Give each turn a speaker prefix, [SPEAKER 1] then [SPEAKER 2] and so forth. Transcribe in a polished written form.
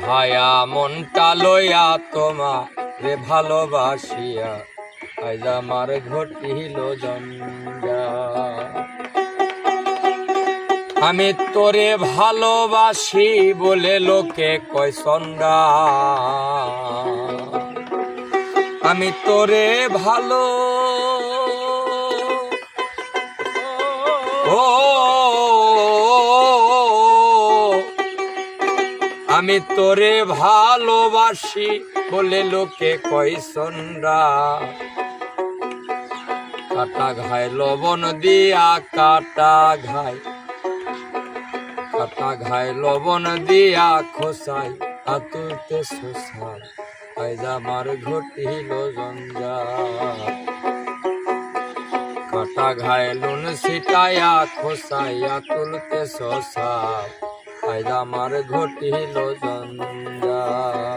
[SPEAKER 1] হায়া মনটা লইয়া তোমারে ভালোবাসিয়া আজ আমার ঘটিল জঞ্জাল। আমি তোরে ভালোবাসি বলে লোকে কয় সন্ধ্যা, আমি তোরে ভালো আমি তোরে ভালোবাসি বলে লোকে কয় সন্ধ্যা। কাটা ঘায় লবণ দিয়া কাটা ঘায় লবণ দিয়া খোসাই আতুতে শোষাই আজ আমার ঘটিল জঞ্জাল। কাটা ঘায় নুন ছিটাইয়া খোসাইয়া তুলতে শোষাই আজ আমার ঘটিল জঞ্জাল।